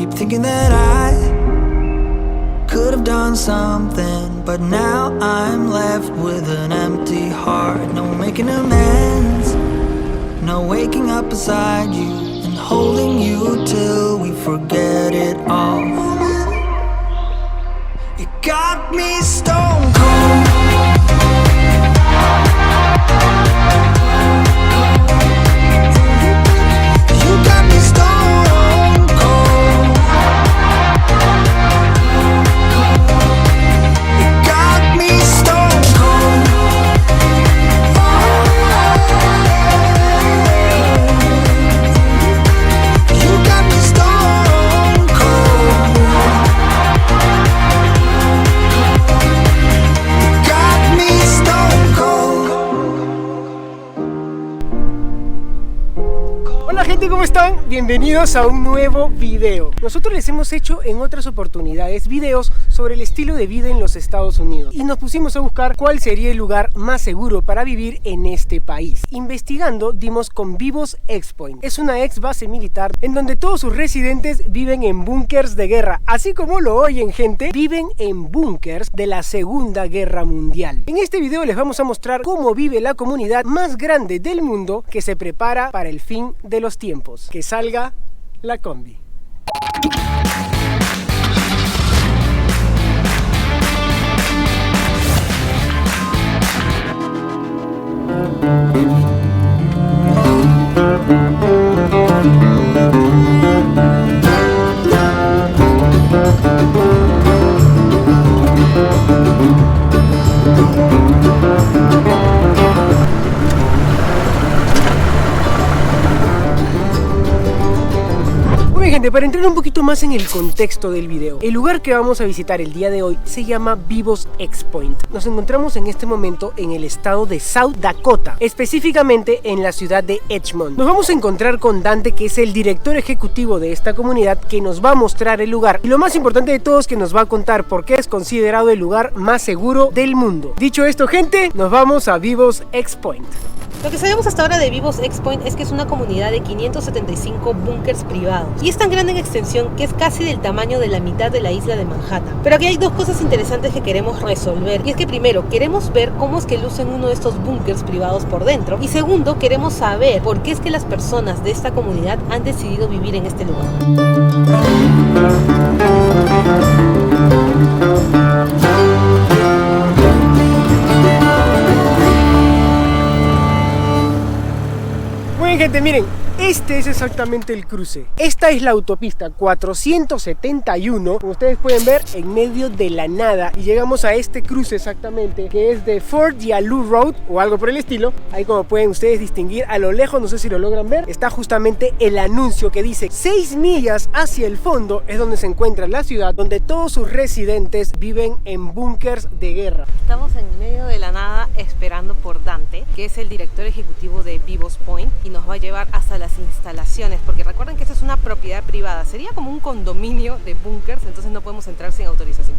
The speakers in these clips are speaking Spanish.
keep thinking that I could have done something, but now I'm left with an empty heart. No making amends, no waking up beside you and holding you till we forget it all. You got me stone cold. You got me stone cold. You got me stone cold. You got me stone cold. You got me stone cold. Hola gente, ¿cómo están? Bienvenidos a un nuevo video. Nosotros les hemos hecho en otras oportunidades videos sobre el estilo de vida en los Estados Unidos y nos pusimos a buscar cuál sería el lugar más seguro para vivir en este país. Investigando dimos con Vivos X-Point. Es una ex base militar en donde todos sus residentes viven en búnkers de guerra. Así como lo oyen gente, viven en búnkers de la Segunda Guerra Mundial. En este video les vamos a mostrar cómo vive la comunidad más grande del mundo que se prepara para el fin de los tiempos. Que salga la combi. Gente, para entrar un poquito más en el contexto del video, el lugar que vamos a visitar el día de hoy se llama Vivos X-Point. Nos encontramos en este momento en el estado de South Dakota, específicamente en la ciudad de Edgemont. Nos vamos a encontrar con Dante, que es el director ejecutivo de esta comunidad, que nos va a mostrar el lugar y lo más importante de todo es que nos va a contar por qué es considerado el lugar más seguro del mundo. Dicho esto, gente, nos vamos a Vivos X-Point. Lo que sabemos hasta ahora de Vivos X-Point es que es una comunidad de 575 búnkers privados y es tan grande en extensión que es casi del tamaño de la mitad de la isla de Manhattan. Pero aquí hay dos cosas interesantes que queremos resolver, y es que primero queremos ver cómo es que lucen uno de estos búnkers privados por dentro, y segundo queremos saber por qué es que las personas de esta comunidad han decidido vivir en este lugar. Gente, miren, este es exactamente el cruce. Esta es la autopista 471, como ustedes pueden ver, en medio de la nada, y llegamos a este cruce exactamente, que es de Fort Yalu Road o algo por el estilo. Ahí, como pueden ustedes distinguir a lo lejos, no sé si lo logran ver, está justamente el anuncio que dice 6 millas hacia el fondo es donde se encuentra la ciudad, donde todos sus residentes viven en búnkers de guerra. Estamos en medio de la nada esperando por Dante, que es el director ejecutivo de Vivos Point, y nos va a llevar hasta las instalaciones, porque recuerden que esta es una propiedad privada, sería como un condominio de búnkers, entonces no podemos entrar sin autorización.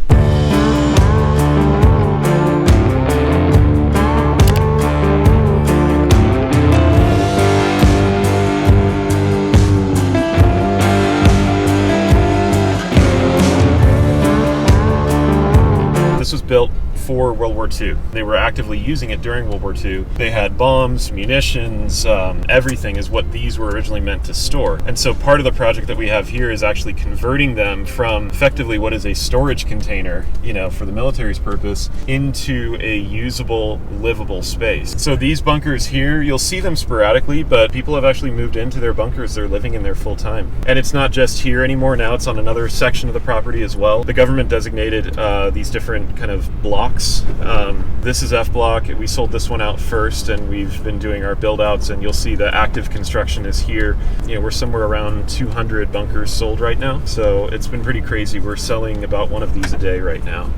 This was built for World War II. They were actively using it during World War II. They had bombs, munitions, everything is what these were originally meant to store. And so part of the project that we have here is actually converting them from effectively what is a storage container, you know, for the military's purpose, into a usable, livable space. So these bunkers here, you'll see them sporadically, but people have actually moved into their bunkers. They're living in there full time. And it's not just here anymore. Now it's on another section of the property as well. The government designated these different kind of blocks. This is F block. We sold this one out first, and we've been doing our build outs, and you'll see the active construction is here. You know, we're somewhere around 200 bunkers sold right now, so it's been pretty crazy. We're selling about one of these a day right now.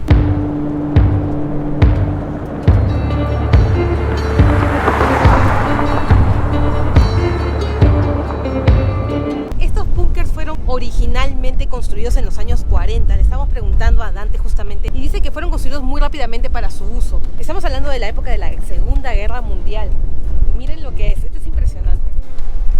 Originalmente construidos en los años 40. Le estamos preguntando a Dante justamente y dice que fueron construidos muy rápidamente para su uso. Estamos hablando de la época de la Segunda Guerra Mundial. Miren lo que es, esto es impresionante.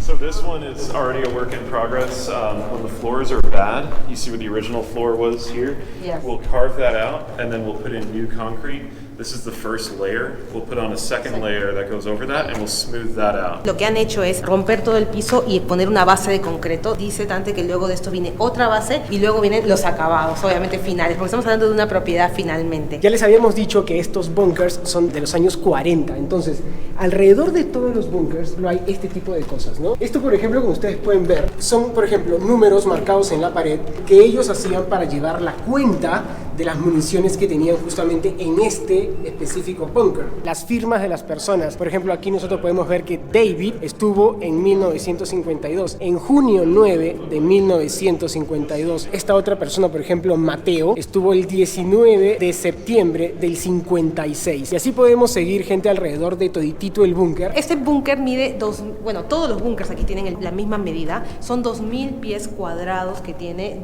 So So this one is already a work in progress. When the floors are bad, you see where the original floor was here? Yes. We'll carve that out and then we'll put in new concrete. This is the first layer. We'll put on a second layer that goes over that and we'll smooth that out. Lo que han hecho es romper todo el piso y poner una base de concreto. Dice Dante que luego de esto viene otra base y luego vienen los acabados, obviamente finales, porque estamos hablando de una propiedad finalmente. Ya les habíamos dicho que estos bunkers son de los años 40, entonces alrededor de todos los bunkers no hay este tipo de cosas, ¿no? Esto, por ejemplo, como ustedes pueden ver, son, por ejemplo, números marcados en la pared que ellos hacían para llevar la cuenta de las municiones que tenían justamente en este específico búnker. Las firmas de las personas, por ejemplo, aquí nosotros podemos ver que David estuvo en 1952, en junio 9 de 1952. Esta otra persona, por ejemplo, Mateo, estuvo el 19 de septiembre del 56. Y así podemos seguir, gente, alrededor de toditito el búnker. Este búnker mide bueno, todos los búnkers aquí tienen la misma medida, son 2000 pies cuadrados que tiene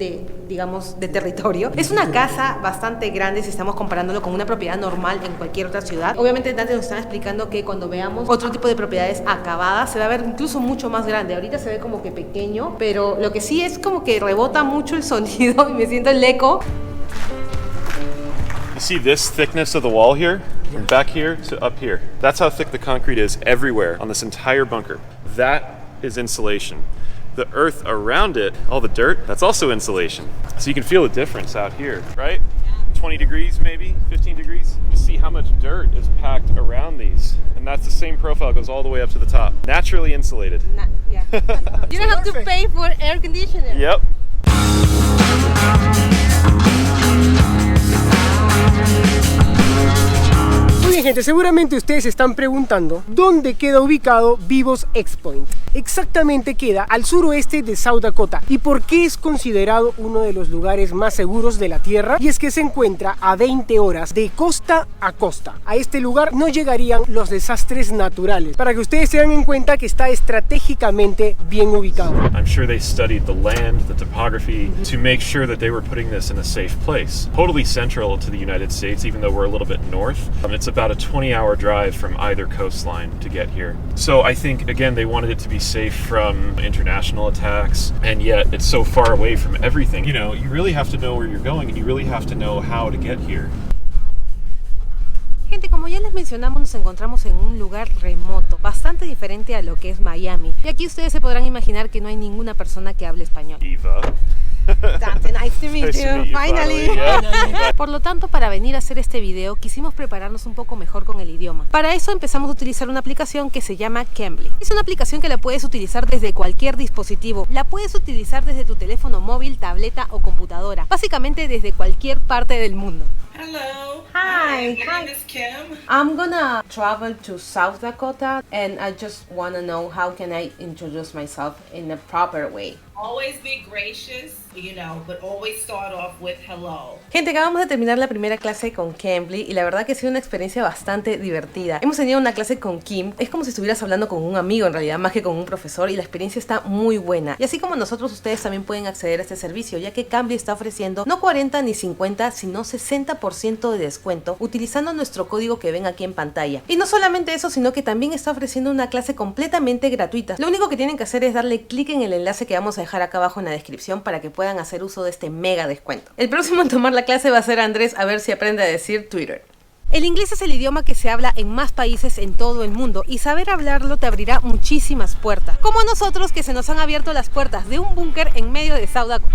digamos, de territorio. Es una casa bastante grande si estamos comparándolo con una propiedad normal en cualquier otra ciudad. Obviamente Dante nos está explicando que cuando veamos otro tipo de propiedades acabadas se va a ver incluso mucho más grande. Ahorita se ve como que pequeño, pero lo que sí es como que rebota mucho el sonido y me siento el eco. You see this thickness of the wall here? From back here to up here. That's how thick the concrete is everywhere on this entire bunker. That is insulation. The earth around it, all the dirt, that's also insulation. So you can feel the difference out here, right? 20 degrees maybe, 15 degrees. You see how much dirt is packed around these. And that's the same profile, goes all the way up to the top. Naturally insulated. Yeah. You don't have to pay for air conditioner. Yep. Muy bien, gente, seguramente ustedes se están preguntando ¿dónde queda ubicado Vivos X-Point? Exactamente queda al suroeste de South Dakota. ¿Y por qué es considerado uno de los lugares más seguros de la Tierra? Y es que se encuentra a 20 horas de costa a costa. A este lugar no llegarían los desastres naturales, para que ustedes se den en cuenta que está estratégicamente bien ubicado. I'm sure they studied the land, the topography, to make sure that they were putting this in a safe place. Totally central to the United States, even though we're a little bit north. It's about a 20-hour drive from either coastline to get here. So I think, again, they wanted it to be safe from international attacks, and yet it's so far away from everything. You know, you really have to know where you're going, and you really have to know how to get here. Gente, como ya les mencionamos, nos encontramos en un lugar remoto, bastante diferente a lo que es Miami. Y aquí ustedes se podrán imaginar que no hay ninguna persona que hable español. Eva. Dante, nice to meet Nice to you. meet you, Finally. yeah. Por lo tanto, para venir a hacer este video, quisimos prepararnos un poco mejor con el idioma. Para eso empezamos a utilizar una aplicación que se llama Cambly. Es una aplicación que la puedes utilizar desde cualquier dispositivo. La puedes utilizar desde tu teléfono móvil, tableta o computadora. Básicamente desde cualquier parte del mundo. Hello. Hi. My name is Kim. I'm gonna travel to South Dakota and I just wanna know how can I introduce myself in a proper way. Always be gracious, but always start off with hello. Gente, acabamos de terminar la primera clase con Cambly y la verdad que ha sido una experiencia bastante divertida. Hemos tenido una clase con Kim, es como si estuvieras hablando con un amigo en realidad, más que con un profesor, y la experiencia está muy buena. Y así como nosotros, ustedes también pueden acceder a este servicio, ya que Cambly está ofreciendo no 40 ni 50, sino 60% de descuento utilizando nuestro código que ven aquí en pantalla. Y no solamente eso, sino que también está ofreciendo una clase completamente gratuita. Lo único que tienen que hacer es darle clic en el enlace que vamos a dejar acá abajo en la descripción para que puedan hacer uso de este mega descuento. El próximo en tomar la clase va a ser Andrés, a ver si aprende a decir Twitter. El inglés es el idioma que se habla en más países en todo el mundo y saber hablarlo te abrirá muchísimas puertas. Como a nosotros, que se nos han abierto las puertas de un búnker en medio de South Dakota.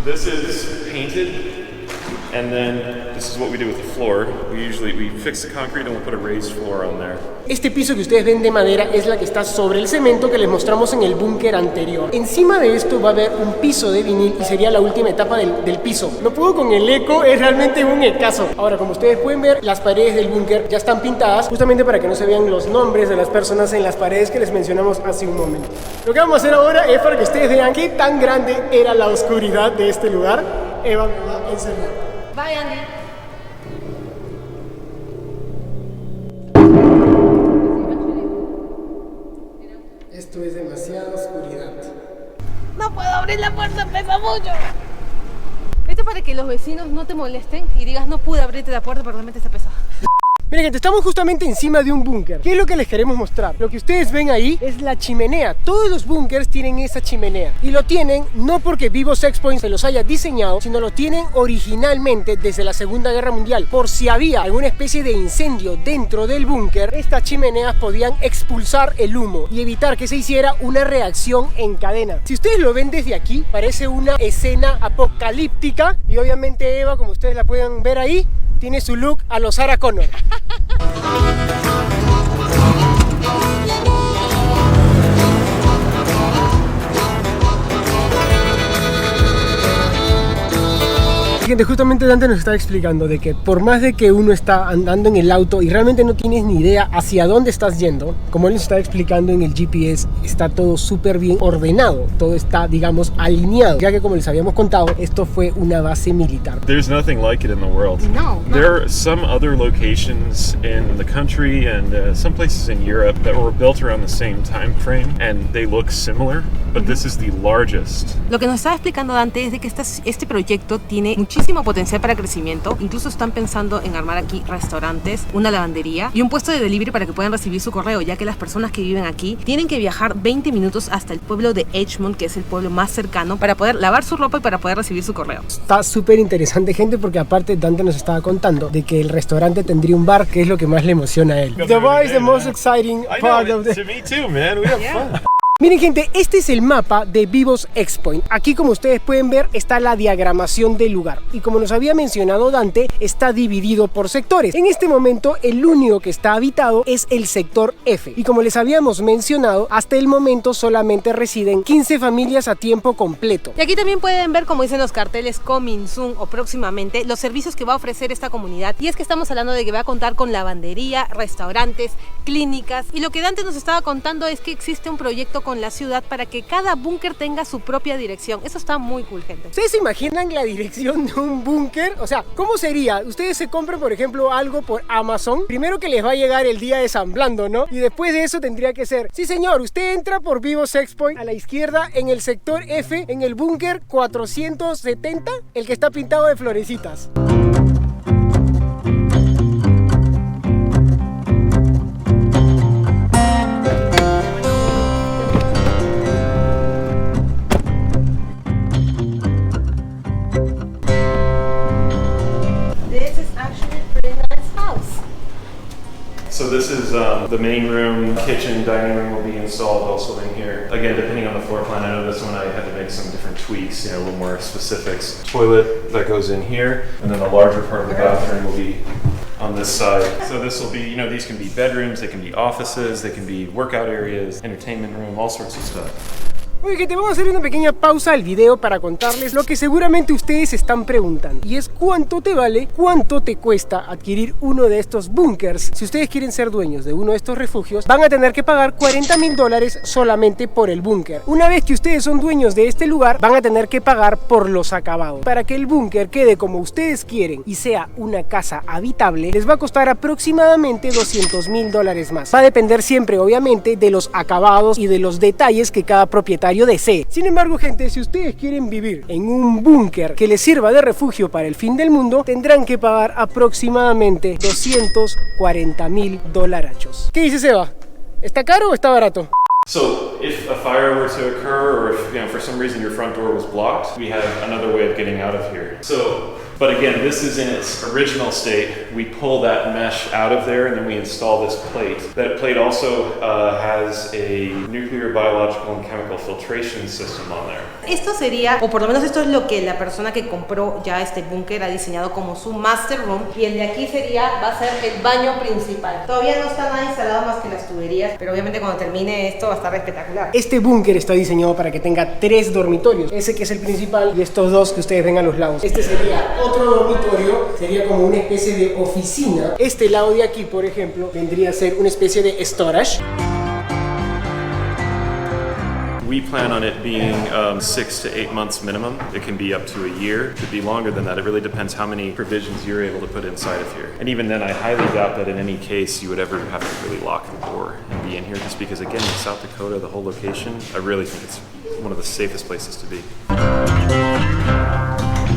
This is painted, and then this is what we do with the floor. We fix the concrete and we'll put a raised floor on there. Este piso que ustedes ven de madera es la que está sobre el cemento que les mostramos en el búnker anterior. Encima de esto va a haber un piso de vinil y sería la última etapa del piso. No puedo con el eco, es realmente un ecazo. Ahora, como ustedes pueden ver, las paredes del búnker ya están pintadas, justamente para que no se vean los nombres de las personas en las paredes que les mencionamos hace un momento. Lo que vamos a hacer ahora es para que ustedes vean qué tan grande era la oscuridad de este lugar. Eva me va a enseñar. Bye, Andy. Esto es demasiada oscuridad. No puedo abrir la puerta, pesa mucho. hecho para que los vecinos no te molesten y digas no pude abrirte la puerta porque realmente está pesado. Miren gente, estamos justamente encima de un búnker. ¿Qué es lo que les queremos mostrar? Lo que ustedes ven ahí es la chimenea. Todos los búnkers tienen esa chimenea. Y lo tienen no porque Vivos X-Point se los haya diseñado, sino lo tienen originalmente desde la Segunda Guerra Mundial. Por si había alguna especie de incendio dentro del búnker, estas chimeneas podían expulsar el humo y evitar que se hiciera una reacción en cadena. Si ustedes lo ven desde aquí, parece una escena apocalíptica. Y obviamente Eva, como ustedes la pueden ver ahí, tiene su look a los Sarah Connor. Gente, justamente Dante nos está explicando de que por más de que uno está andando en el auto y realmente no tienes ni idea hacia dónde estás yendo, como él nos está explicando en el GPS, está todo súper bien ordenado, todo está, digamos, alineado, ya que como les habíamos contado, esto fue una base militar. There's nothing like it in the world. No. There are some other locations in the country and some places in Europe that were built around the same time frame and they look similar, but this is the largest. Lo que nos estaba explicando Dante es de que este proyecto tiene muchísimo potencial para crecimiento. Incluso están pensando en armar aquí restaurantes, una lavandería y un puesto de delivery para que puedan recibir su correo, ya que las personas que viven aquí tienen que viajar 20 minutos hasta el pueblo de Edgemont, que es el pueblo más cercano, para poder lavar su ropa y para poder recibir su correo. Está súper interesante, gente, porque aparte Dante nos estaba contando de que el restaurante tendría un bar, que es lo que más le emociona a él. The bar is the most exciting part of the... To me too, man. We have fun. Miren gente, este es el mapa de Vivos X-Point. Aquí, como ustedes pueden ver, está la diagramación del lugar. Y como nos había mencionado Dante, está dividido por sectores. En este momento, el único que está habitado es el sector F. Y como les habíamos mencionado, hasta el momento solamente residen 15 familias a tiempo completo. Y aquí también pueden ver, como dicen los carteles, coming soon o próximamente, los servicios que va a ofrecer esta comunidad. Y es que estamos hablando de que va a contar con lavandería, restaurantes, clínicas. Y lo que Dante nos estaba contando es que existe un proyecto con la ciudad para que cada búnker tenga su propia dirección. Eso está muy cool, gente. ¿Ustedes se imaginan la dirección de un búnker? O sea, ¿cómo sería? Ustedes se compran, por ejemplo, algo por Amazon. Primero que les va a llegar el día desamblando, ¿no? Y después de eso tendría que ser: sí señor, usted entra por Vivos X-Point a la izquierda en el sector F, en el búnker 470, el que está pintado de florecitas. So this is the main room, kitchen, dining room will be installed also in here. Again, depending on the floor plan, I know this one I had to make some different tweaks, a little more specifics. Toilet that goes in here, and then the larger part of the bathroom will be on this side. So this will be, these can be bedrooms, they can be offices, they can be workout areas, entertainment room, all sorts of stuff. Oye gente, vamos a hacer una pequeña pausa al video para contarles lo que seguramente ustedes están preguntando, y es cuánto te vale, cuánto te cuesta adquirir uno de estos búnkers. Si ustedes quieren ser dueños de uno de estos refugios, van a tener que pagar $40,000 solamente por el búnker. Una vez que ustedes son dueños de este lugar, van a tener que pagar por los acabados. Para que el búnker quede como ustedes quieren y sea una casa habitable, les va a costar aproximadamente $200,000 más. Va a depender siempre, obviamente, de los acabados y de los detalles que cada propietario desee. Sin embargo, gente, si ustedes quieren vivir en un búnker que les sirva de refugio para el fin del mundo, tendrán que pagar aproximadamente $240,000. ¿Qué dices, Eva? ¿Está caro o está barato? So if a fire were to occur, or if for some reason your front door was blocked, we have another way of getting out of here. But again, this is in its original state. We pull that mesh out of there and then we install this plate. That plate also has a nuclear, biological and chemical filtration system on there. Esto sería, o por lo menos esto es lo que la persona que compró ya este búnker ha diseñado como su master room, y el de aquí va a ser el baño principal. Todavía no está nada instalado más que las tuberías, pero obviamente cuando termine esto va a estar espectacular. Este búnker está diseñado para que tenga 3 dormitorios, ese que es el principal y estos 2 que ustedes ven a los lados. Este sería otro dormitorio, sería como una especie de oficina. Este lado de aquí, por ejemplo, vendría a ser una especie de storage. We plan on it being 6 to 8 months minimum. It can be up to a year. It could be longer than that. It really depends how many provisions you're able to put inside of here. And even then, I highly doubt that in any case you would ever have to really lock the door and be in here, just because, again, in South Dakota, the whole location, I really think it's one of the safest places to be.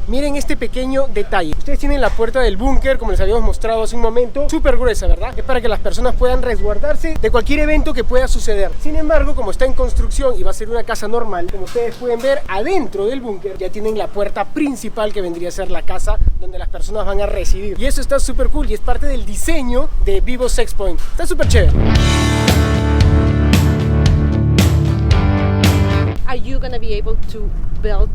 Miren miren este pequeño detalle. Ustedes tienen la puerta del búnker, como les habíamos mostrado hace un momento, súper gruesa, ¿verdad? Es para que las personas puedan resguardarse de cualquier evento que pueda suceder. Sin embargo, como está en construcción y va a ser una casa normal, como ustedes pueden ver, adentro del búnker ya tienen la puerta principal que vendría a ser la casa donde las personas van a residir. Y eso está súper cool y es parte del diseño de Vivos X-Point. Está súper chévere. Are you gonna be able to build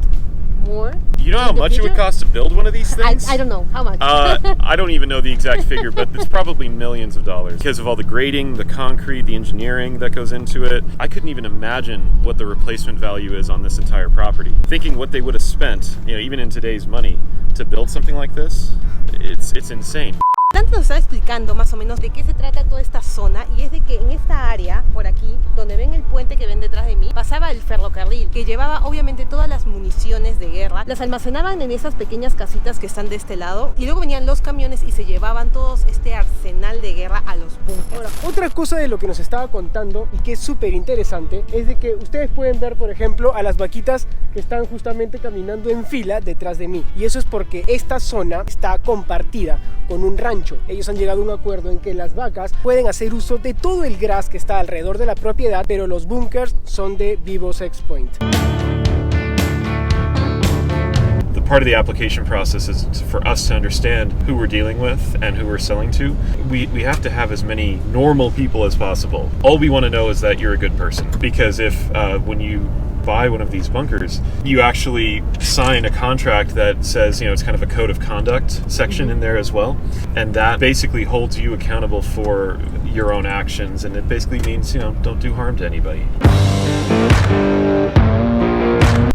more? You know how in the much it would future? cost to build one of these things? I don't know how much. I don't even know the exact figure, but it's probably millions of dollars because of all the grading, the concrete, the engineering that goes into it. I couldn't even imagine what the replacement value is on this entire property. Thinking what they would have spent, you know, even in today's money, to build something like this, it's insane. Dante nos está explicando más o menos de qué se trata toda esta zona, y es de que en esta área, por aquí, donde ven el puente que ven detrás de mí, pasaba el ferrocarril que llevaba obviamente todas las municiones de guerra, las almacenaban en esas pequeñas casitas que están de este lado, y luego venían los camiones y se llevaban todos este arsenal de guerra a los búnkeres. Ahora, otra cosa de lo que nos estaba contando y que es súper interesante es de que ustedes pueden ver, por ejemplo, a las vaquitas que están justamente caminando en fila detrás de mí, y eso es porque esta zona está compartida con un rancho. Ellos han llegado a un acuerdo en que las vacas pueden hacer uso de todo el gras que está alrededor de la propiedad, pero los búnkers son de Vivos X-Point. The part of the application process is for us to understand who we're dealing with and who we're selling to. We have to have as many normal people as possible. All we want to know is that you're a good person, because if when you buy one of these bunkers, you actually sign a contract that says, you know, it's kind of a code of conduct section in there as well, and that basically holds you accountable for your own actions, and it basically means, you know, don't do harm to anybody.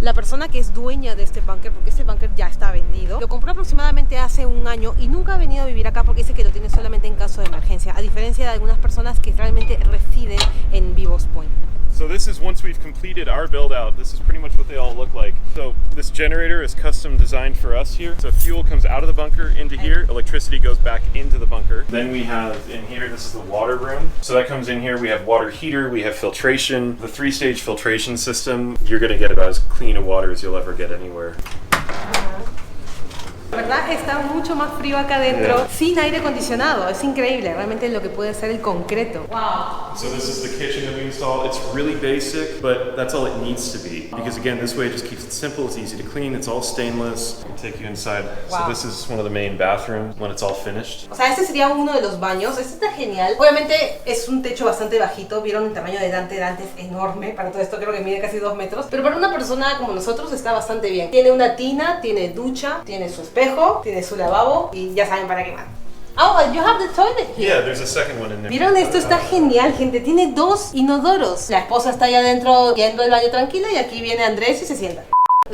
La persona que es dueña de este búnker, porque este búnker ya está vendido, lo compró aproximadamente hace un año y nunca ha venido a vivir acá porque dice que lo tiene solamente en caso de emergencia, a diferencia de algunas personas que realmente residen en Vivos Point. So this is once we've completed our build out, this is pretty much what they all look like. So this generator is custom designed for us here. So fuel comes out of the bunker into here, electricity goes back into the bunker. Then we have in here, this is the water room. So that comes in here, we have water heater, we have filtration. The 3-stage filtration system, you're gonna get about as clean a water as you'll ever get anywhere. ¿Verdad? Está mucho más frío acá adentro, sin aire acondicionado. Es increíble realmente lo que puede ser el concreto. Wow. So this is the kitchen that we installed. It's really basic, but that's all it needs to be. Because again, this way it just keeps it simple, it's easy to clean, it's all stainless. I'll take you inside. Wow. So this is one of the main bathrooms when it's all finished. O sea, este sería uno de los baños. Este está genial. Obviamente es un techo bastante bajito. Vieron el tamaño de Dante. Dante es enorme. Para todo esto creo que mide casi 2 metros. Pero para una persona como nosotros está bastante bien. Tiene una tina, tiene ducha, tiene su espejo, tiene su lavabo y ya saben para qué más. Oh, you have the toilet here. Yeah, there's a second one in there. ¿Vieron? Esto está genial, gente. Tiene 2 inodoros. La esposa está allá adentro yendo al baño tranquila y aquí viene Andrés y se sienta.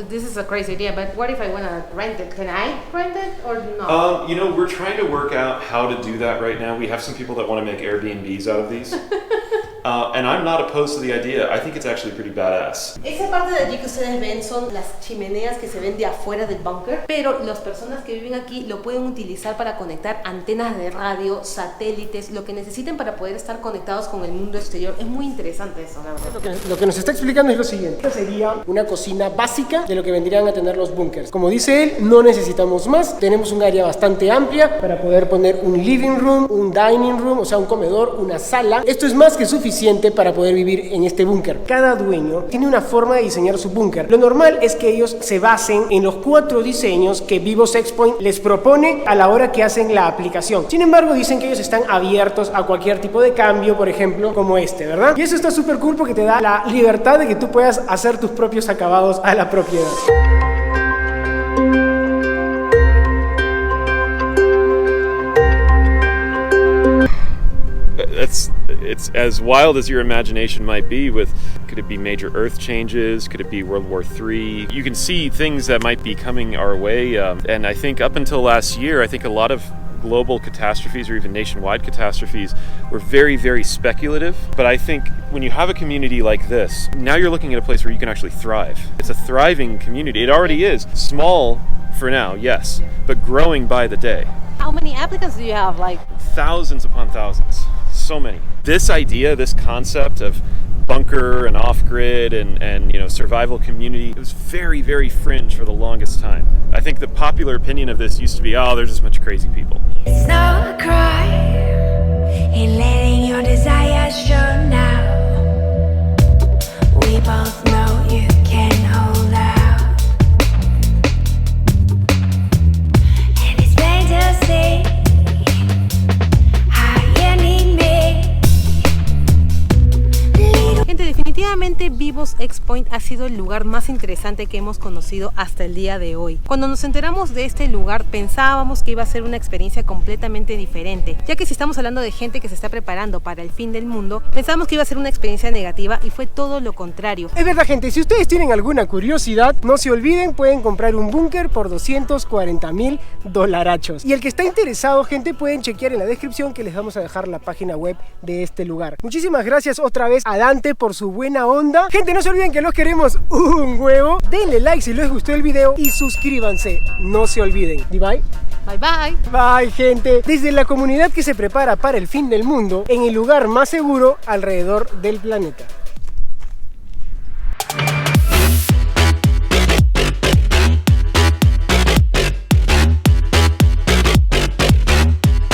This is a crazy idea, but what if I want to rent it? Can I rent it or no? You know, we're trying to work out how to do that right now. We have some people that want to make Airbnbs out of these. And I'm not opposed to the idea. I think it's actually pretty badass. Esa parte de allí que ustedes ven son las chimeneas que se ven de afuera del búnker, pero las personas que viven aquí lo pueden utilizar para conectar antenas de radio, satélites, lo que necesiten para poder estar conectados con el mundo exterior. Es muy interesante eso, la verdad. Lo que nos está explicando es lo siguiente. Esta sería una cocina básica de lo que vendrían a tener los búnkers. Como dice él, no necesitamos más. Tenemos un área bastante amplia para poder poner un living room, un dining room, o sea, un comedor, una sala. Esto es más que suficiente para poder vivir en este búnker. Cada dueño tiene una forma de diseñar su búnker. Lo normal es que ellos se basen en los 4 diseños que Vivos X-Point les propone a la hora que hacen la aplicación. Sin embargo, dicen que ellos están abiertos a cualquier tipo de cambio, por ejemplo, como este, ¿verdad? Y eso está súper cool porque te da la libertad de que tú puedas hacer tus propios acabados a la propiedad. It's as wild as your imagination might be. With, could it be major earth changes? Could it be World War III? You can see things that might be coming our way. And I think up until last year, I think a lot of global catastrophes or even nationwide catastrophes were very, very speculative. But I think when you have a community like this, now you're looking at a place where you can actually thrive. It's a thriving community. It already is. Small for now, yes, but growing by the day. How many applicants do you have? Like Thousands upon thousands. So many. This idea, this concept of bunker and off-grid and you know, survival community. It was very, very fringe for the longest time. I think the popular opinion of this used to be, oh, there's just a bunch of crazy people. It's not a crime in letting your desires show now. We both know you can hold out, and it's plain to see how you need me. Gente, definitivamente Vivos X Point ha sido el lugar más interesante que hemos conocido hasta el día de hoy. Cuando nos enteramos de este lugar pensábamos que iba a ser una experiencia completamente diferente, ya que si estamos hablando de gente que se está preparando para el fin del mundo, pensábamos que iba a ser una experiencia negativa y fue todo lo contrario. Es verdad, gente, si ustedes tienen alguna curiosidad, no se olviden, pueden comprar un búnker por $240,000. Y el que está interesado, gente, pueden chequear en la descripción que les vamos a dejar la página web de este lugar. Muchísimas gracias otra vez a Dante por su buena onda. Gente, no se olviden que los queremos un huevo. Denle like si les gustó el video y suscríbanse. No se olviden. Bye. Bye bye. Bye, gente. Desde la comunidad que se prepara para el fin del mundo, en el lugar más seguro alrededor del planeta.